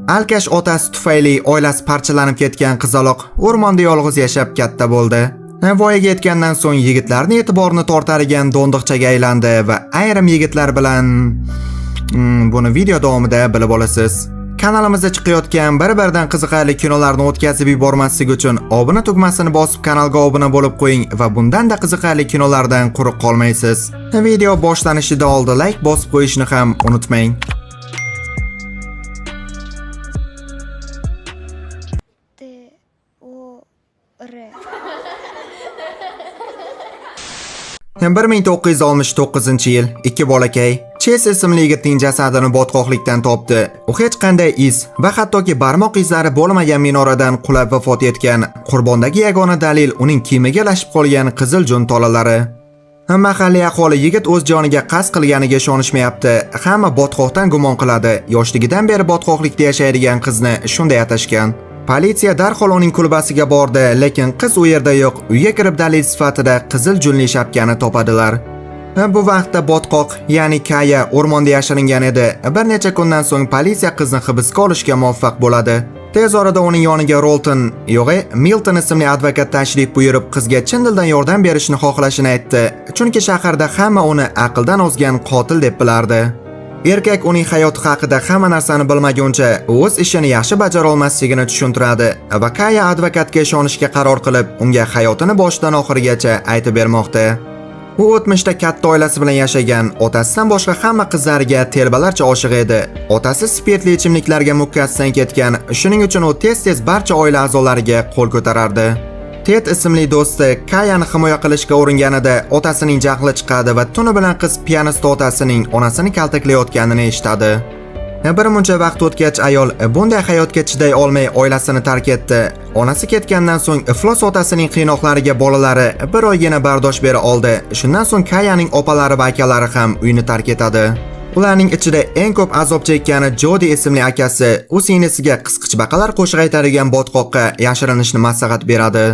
Alkash otasi tufayli oilasi parchalanib ketgan qizaloq o'rmonda yolg'iz yashab katta bo'ldi. Voyaga yetgandan so'ng yigitlarning e'tiborini tortadigan do'ndiqchaga aylandi va ayrim yigitlar bilan buni video davomida bilib olasiz. Kanalimizda chiqayotgan bir-biridan qiziqarli kinolarni o'tkazib yubormaslik uchun obuna tugmasini bosib kanalga obuna bo'lib qo'ying va bundanda qiziqarli kinolardan quruq qolmaysiz. Video boshlanishidan oldin like bosib qo'yishni ham unutmang. T-O-R 1969-yil ikki bolakay Ches ismli yigitning jasadini botqoqlikdan topdi. U hech qanday iz va hattoki barmoq izlari bo'lmagan minoradan qulab vafot etgan. Qurbondagi yagona dalil uning kiyimiga ilashib qolgan qizil jun tolalari. Mahalliy aholi yigit o'z joniga qasd qilganiga ishonishmayapti. Hamma botqoqdan gumon qiladi. Yoshligidan beri botqoqlikda yashaydigan qizni shunday atashgan. Politsiya darhol uning kulbasiga bordi, lekin qiz u yerda yo'q. Uyga kirib dalil sifatida qizil junli shapkani topadilar. Bu vaqtda botqoq, ya'ni Kaya o'rmonda yashiringan edi. Bir necha kundan so'ng politsiya qizni hibsga olishga muvaffaq bo'ladi. Tez orada uning yoniga Milton ismli advokat tashrif buyurib, qizga chin dildan yordam berishni xohlashini aytdi. Chunki shaharda hamma uni aqldan ozgan qotil deb bilardi. Erkak uning hayoti haqida hamma narsani bilmaguncha o'z ishini yaxshi bajara olmasligini tushuntiradi va Kaya advokatga ishonishga qaror qilib, unga hayotini boshidan oxirigacha aytib bermoqda. U o'tmishda katta oilasi bilan yashagan, otasidan boshqa hamma qizlariga telbalarcha oshiq edi. Otasi spirtli ichimliklarga mukkasidan ketgan, shuning uchun u tez-tez barcha oila a'zolariga qo'l ko'tarardi. Ted ismli do'sti Kayani himoya qilishga uringanida otasining jahli chiqadi va tuni bilan qiz pianist otasining onasini kaltaklayotganini eshitadi. Bir muncha vaqt o'tgach ayol bunday hayotga chiday olmay oilasini tark etdi. Onasi ketgandan so'ng iflos otasining qiynoqlariga bolalari bir oygina bardosh bera oldi. Shundan so'ng Kayaning opalari va akalari ham uyni tark etadi. Ularning ichida eng ko'p azob chekkani Jodi ismli akasi. U singlisiga qisqichbaqalar qo'shiq aytadigan botqoqqa yashirinishni maslahat beradi.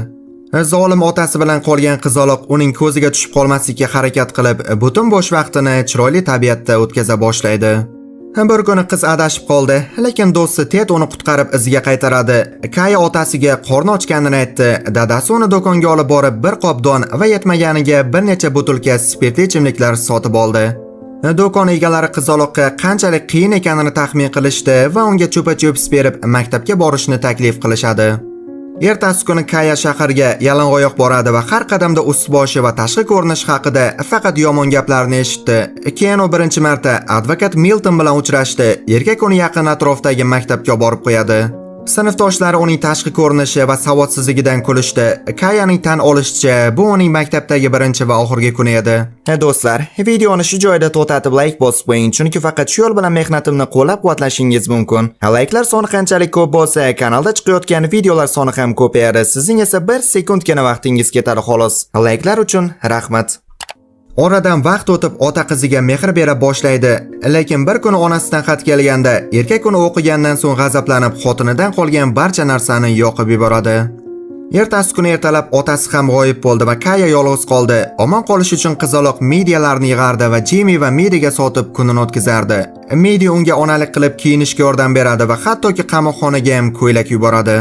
Zolim otasi bilan qolgan qizaloq uning ko'ziga tushib qolmaslikka harakat qilib, butun bo'sh vaqtini chiroyli tabiatda o'tkaza boshlaydi. Bir kuni qiz adashib qoldi, lekin do'sti Ted uni qutqarib iziga qaytaradi. Kaya otasiga qorni ochganini aytdi. Dadasi uni do'konga olib borib, bir qop don va yetmaganiga bir necha butilka spirtli ichimliklar sotib oldi. Do'kon egalari qizaloqqa qanchalik qiyin ekanini taxmin qilishdi va unga cho'pa-cho'pis berib maktabga borishni taklif qilishadi. Ertasi kuni Kaya shaharga yalang'oyoq boradi va har qadamda ust-boshi va tashqi ko'rinishi haqida faqat yomon gaplarni eshitdi. Keyin u birinchi marta advokat Milton bilan uchrashdi. Erkak uni yaqin atrofdagi maktabga borib qo'yadi. Sinfdoshlari uning tashqi ko'rinishi va savodsizligidan kulishdi. Kayaning tan olishicha, bu uning maktabdagi birinchi va oxirgi kuni edi. Do'stlar, videoni shu joyda to'xtatib like bosib qo'ying, chunki faqat shu yo'l bilan mehnatimni qo'llab-quvvatlashingiz mumkin. Like'lar soni qanchalik ko'p bo'lsa, kanalda chiqayotgan videolar soni ham ko'payadi. Sizning esa 1 sekundgina vaqtingiz ketadi xolos. Like'lar uchun rahmat. Oradan vaqt o'tib ota qiziga mehr bera boshlaydi, lekin bir kuni onasidan xat kelganda erkak uni o'qigandan so'ng g'azablanib xotinidan qolgan barcha narsani yoqib yuboradi. Ertasi kuni ertalab otasi ham g'oyib bo'ldi va Kaya yolg'iz qoldi. Omon qolish uchun qizaloq midyalarni yig'ardi va Jimmy va Midiga sotib kunini o'tkazardi. Midi unga onalik qilib kiyinishga yordam beradi va hattoki qamoqxonaga ham ko'ylak yuboradi.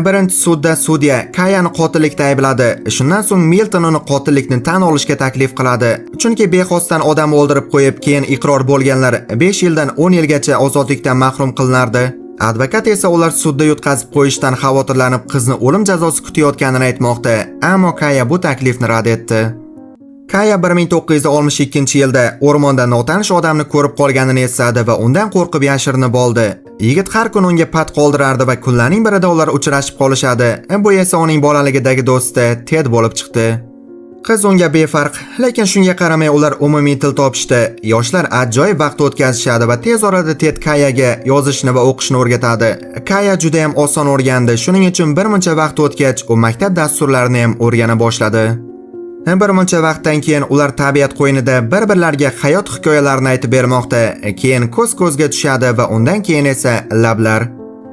Birinchi sudda sudya Kayani qotillikda aybladi. Shundan so'ng Milton uni qotillikni tan olishga taklif qiladi. Chunki bexosdan odam o'ldirib qo'yib, keyin iqror bo'lganlar 5 yildan 10 yilgacha ozodlikdan mahrum qilinardi. Advokat esa ular sudda yutqazib qo'yishdan xavotirlanib qizni o'lim jazosi kutayotganini aytmoqda, ammo Kaya bu taklifni rad etdi. Kaya 1962-yilda o'rmonda notanish odamni ko'rib qolganini esladi va undan qo'rqib yashirinib oldi. Yigit har kun unga pat qoldirardi va kunlarning birida ular uchrashib qolishadi. Bu esa uning bolaligidagi do'sti Ted bo'lib chiqdi. Qiz unga befarq, lekin shunga qaramay ular umumiy til topishdi. Yoshlar ajoyib vaqt o'tkazishadi va tez orada Ted Kayaga yozishni va o'qishni o'rgatadi. Kaya juda ham oson o'rgandi. Shuning uchun bir muncha vaqt o'tgach, u maktab dasturlarini ham o'rgana boshladi. Bir muncha vaqtdan keyin ular tabiat qo'ynida bir-birlariga hayot hikoyalarini aytib bermoqda. Keyin ko'z-ko'zga tushadi va undan keyin esa lablar.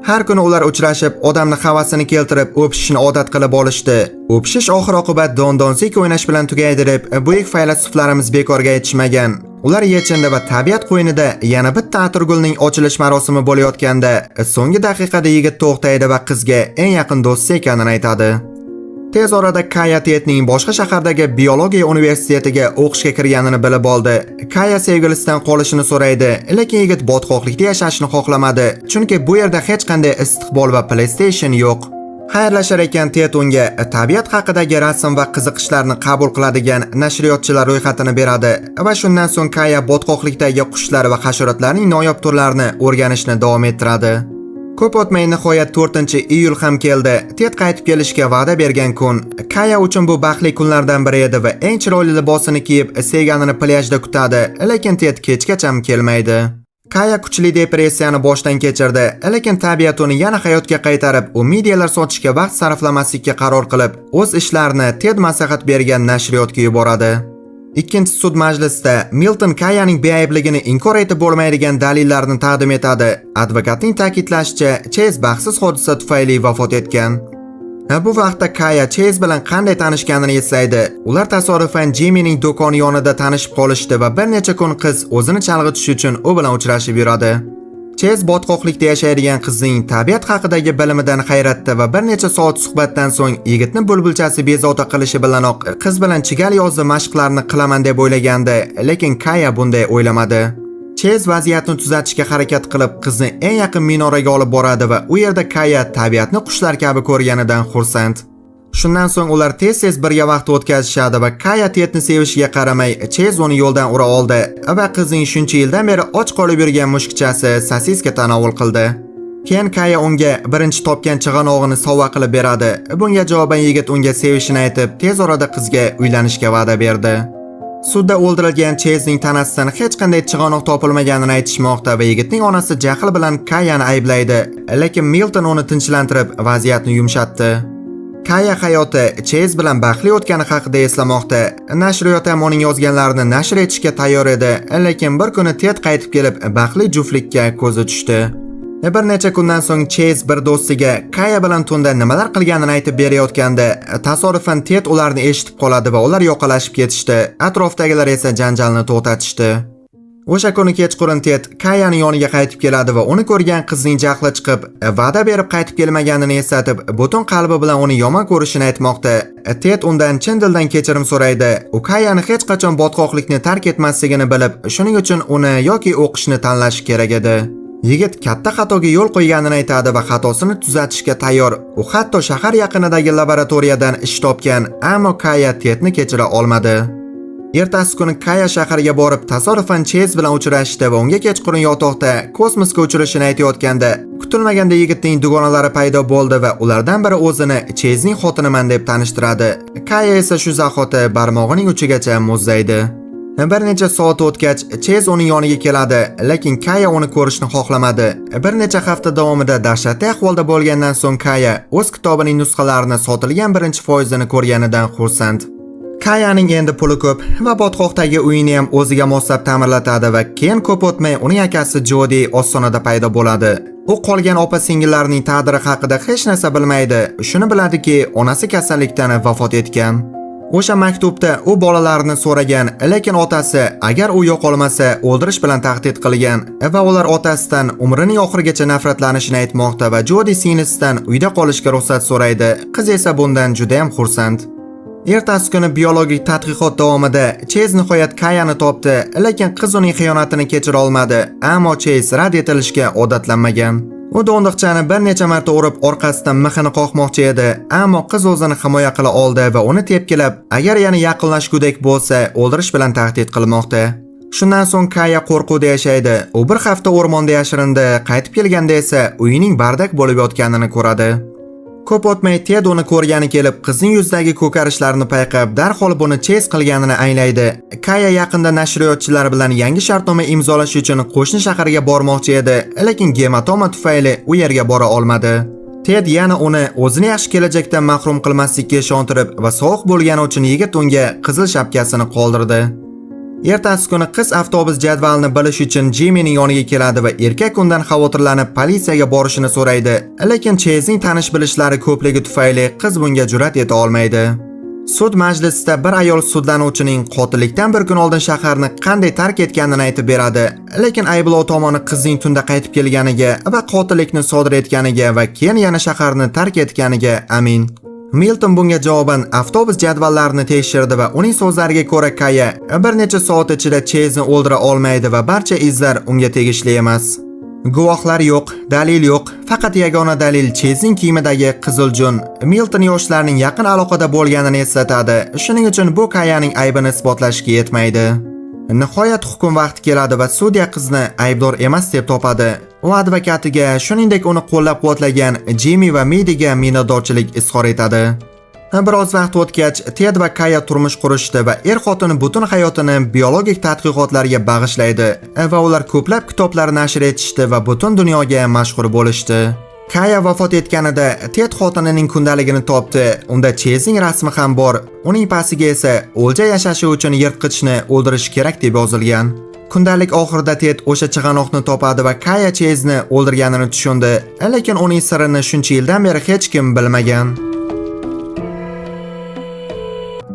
Har kuni ular uchrashib, odamni havasini keltirib, o'pishishni odat qilib olishdi. O'pishish oxir-oqibat don-donsik o'ynash bilan tugaydi deb buyuk faylasuflarimiz bekorga aytishmagan. Ular yechindi va tabiat qo'ynida yana bitta atirgulning ochilish marosimi bo'layotganda, so'nggi daqiqada yigit to'xtaydi va qizga eng yaqin do'sti ekanini aytadi. Tez orada Kaya Tedning boshqa shahardagi biologiya universitetiga o'qishga kirganini bilib oldi. Kaya sevgilisidan qolishini so'raydi, lekin yigit botqoqlikda yashashni xohlamadi, chunki bu yerda hech qanday istiqbol va PlayStation yo'q. Xayrlashar ekan Ted unga tabiat haqidagi rasm va qiziqishlarni qabul qiladigan nashriyotchilar ro'yxatini beradi va shundan so'ng Kaya botqoqlikdagi qushlar va hasharotlarning noyob turlarini o'rganishni davom ettiradi. Ko'p o'tmay nihoyat 4-iyul ham keldi. Ted qaytib kelishga va'da bergan kun. Kaya uchun bu baxtli kunlardan biri edi va eng chiroyli libosini kiyib sevganini plyajda kutadi, lekin Ted kechgacha kelmaydi. Kaya kuchli depressiyani boshdan kechirdi, lekin tabiat uni yana hayotga qaytarib, umidiyalar sotishga vaqt sarflamaslikka qaror qilib, o'z ishlarini Ted maslahat bergan nashriyotga yuboradi. Ikkinchi sud majlisida Milton Kayaning beaybligini inkor etib bo'lmaydigan dalillarni taqdim etadi. Advokatning ta'kidlashicha, Chase baxtsiz hodisa tufayli vafot etgan. Bu vaqtda Kaya Chase bilan qanday tanishganini eslaydi. Ular tasodifan Jimmy'ning do'koni yonida tanishib qolishdi va bir necha kun qiz o'zini chalg'itish uchun u bilan uchrashib yuradi. Chase botqoqlikda yashaydigan qizning tabiat haqidagi bilimidan hayratda va bir necha soat suhbatdan so'ng yigitni bulbulchasi bezovta qilishi bilanoq qiz bilan chigal yozda mashqlarni qilaman deb o'ylagandi, lekin Kaya bunday o'ylamadi. Chase vaziyatni tuzatishga harakat qilib qizni eng yaqin minoraga olib boradi va u yerda Kaya tabiatni qushlar kabi ko'rganidan xursand. Shundan so'ng ular tez-tez birga vaqt o'tkazishadi va Kaya Tedni sevishiga qaramay Chase uni yo'ldan ura oldi va qizning shuncha yildan beri och qolib yurgan mushukchasi Sasiska tanovul qildi. Keyin Kaya unga birinchi topgan chig'anog'ini sovg'a qilib beradi. Bunga javoban yigit unga sevishini aytib, tez orada qizga uylanishga va'da berdi. Sudda o'ldirilgan Chase'ning tanasidan hech qanday chig'anoq topilmaganini aytishmoqda va yigitning onasi jahl bilan Kayani ayblaydi, lekin Milton uni tinchlantirib, vaziyatni yumshatdi. Kaya hayoti Chase bilan baxtli o'tgani haqida eslamoqda. Nashriyot ham uning yozganlarini nashr etishga tayyor edi, lekin bir kuni Ted qaytib kelib, baxtli juftlikka ko'zi tushdi. Bir necha kundan so'ng Chase bir do'stiga Kaya bilan tunda nimalar qilganini aytib berayotganda, tasodifan Ted ularni eshitib qoladi va ular yoqalashib ketishdi. Atrofdagilar esa janjalni to'xtatishdi. O'sha kuni kechqurun Ted Kayaning yoniga qaytib keladi va uni ko'rgan qizning jahli chiqib, va'da berib qaytib kelmaganini eslatib, butun qalbi bilan uni yomon ko'rishini aytmoqda. Ted undan chin dildan kechirim so'raydi. U Kayani hech qachon botqoqlikni tark etmasligini bilib, shuning uchun uni yoki o'qishni tanlashi kerak edi. Yigit katta xatoga yo'l qo'yganini aytadi va xatosini tuzatishga tayyor. U hatto shahar yaqinidagi laboratoriyadan ish topgan, ammo Kaya Tedni kechira olmadi. Ertasi kuni Kaya shaharga borib, tasodifan Chase bilan uchrashdi va unga kechqurun yotoqda kosmosga uchirishini aytayotganda, kutilmaganda yigitning dugonalari paydo bo'ldi va ulardan biri o'zini Chase'ning xotiniman deb tanishtiradi. Kaya esa shu zahoti barmog'ining uchigacha muzlaydi. Bir necha soat o'tgach, Chase uning yoniga keladi, lekin Kaya uni ko'rishni xohlamadi. Bir necha hafta davomida dahshatli ahvolda bo'lgandan so'ng Kaya o'z kitobining nusxalarini sotilgan 1% ko'rganidan xursand. Kayaning endi puli ko'p va botqoqdagi uyini ham o'ziga moslab ta'mirlatadi va keyin ko'p o'tmay uning akasi Jody ostonada paydo bo'ladi. U qolgan opa-singillarining taqdiri haqida hech narsa bilmaydi. Shuni biladiki, onasi kasallikdan vafot etgan. O'sha maktubda u bolalarini so'ragan, lekin otasi agar u yo'qolmasa o'ldirish bilan tahdid qilgan va ular otasidan umrining oxirigacha nafratlanishini aytmoqda va Jody singlisidan uyda qolishga ruxsat so'raydi. Qiz esa bundan juda ham xursand. Ertasi kuni biologik tadqiqot davomida Chase nihoyat Kayani topdi, lekin qiz uning xiyonatini kechira olmadi. Ammo Chase rad etilishga odatlanmagan. U do'ndiqchani bir necha marta urib orqasidan mixini qoqmoqchi edi, ammo qiz o'zini himoya qila oldi va uni tepkilab, agar yana yaqinlashgudek bo'lsa, o'ldirish bilan tahdid qilmoqda. Shundan so'ng Kaya qo'rquvda yashaydi. U bir hafta o'rmonda yashirindi, qaytib kelganda esa uyining bardak bo'lib yotganini ko'radi. Ko'p o'tmay Ted uni ko'rgani kelib, qizning yuzidagi ko'karishlarni payqab, darhol buni Chase qilganini anglaydi. Kaya yaqinda nashriyotchilar bilan yangi shartnoma imzolash uchun qo'shni shaharga bormoqchi edi, lekin gematoma tufayli u yerga bora olmadi. Ted yana uni o'zini yaxshi kelajakdan mahrum qilmaslikka ishontirib va sovuq bo'lgani uchun yigit unga qizil shapkasini qoldirdi. Ertasi kuni qiz avtobus jadvalini bilish uchun Jimmy'ning yoniga keladi va erkak undan xavotirlanib politsiyaga borishini so'raydi, lekin Chase'ning tanish bilishlari ko'pligi tufayli qiz bunga jur'at eta olmaydi. Sud majlisida bir ayol sudlanuvchining qotillikdan bir kun oldin shaharni qanday tark etganini aytib beradi, lekin ayblov tomoni qizning tunda qaytib kelganiga va qotillikni sodir etganiga va keyin yana shaharni tark etganiga amin. Milton bunga javoban avtobus jadvallarini tekshirdi va uning so'zlariga ko'ra Kaya bir necha soat ichida Chezni o'ldira olmaydi va barcha izlar unga tegishli emas. Guvohlar yo'q, dalil yo'q, faqat yagona dalil Chezning kiyimidagi qizil jun Milton yoshlarning yaqin aloqada bo'lganini eslatadi. Shuning uchun bu Kayaning aybini isbotlashga yetmaydi. Nihoyat hukm vaqti keladi va sudya qizni aybdor emas deb topadi. U advokatiga, shuningdek uni qo'llab-quvvatlagan Jimmy va Midiga minnatdorchilik izhor etadi. Biroz vaqt o'tgach, Ted va Kaya turmush qurishdi va er-xotin butun hayotini biologik tadqiqotlarga bag'ishlaydi va ular ko'plab kitoblar nashr etishdi va butun dunyoga mashhur bo'lishdi. Kaya vafot etganida Ted xotinining kundaligini topdi. Unda Chezning rasmi ham bor. Uning pastiga esa o'lja yashashi uchun yirtqichni o'ldirish kerak deb yozilgan. Kundalik oxirida Ted o'sha chig'anoqni topadi va Kaya Chezni o'ldirganini tushundi, lekin uning sirini shuncha yildan beri hech kim bilmagan.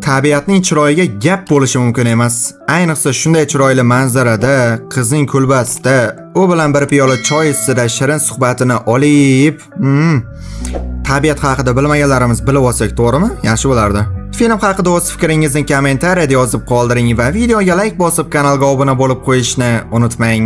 Tabiatning chiroyiga gap bo'lishi mumkin emas. Ayniqsa shunday chiroyli manzarada, qizning kulbasida, u bilan bir piyola choy ustida shirin suhbatini olib, tabiat haqida bilmaganlarimiz bilib olsak, to'g'rimi? Yaxshi bo'lardi. Film haqida o'z fikringizni kommentariyada yozib qoldiring va videoga like bosib kanalga obuna bo'lib qo'yishni unutmang.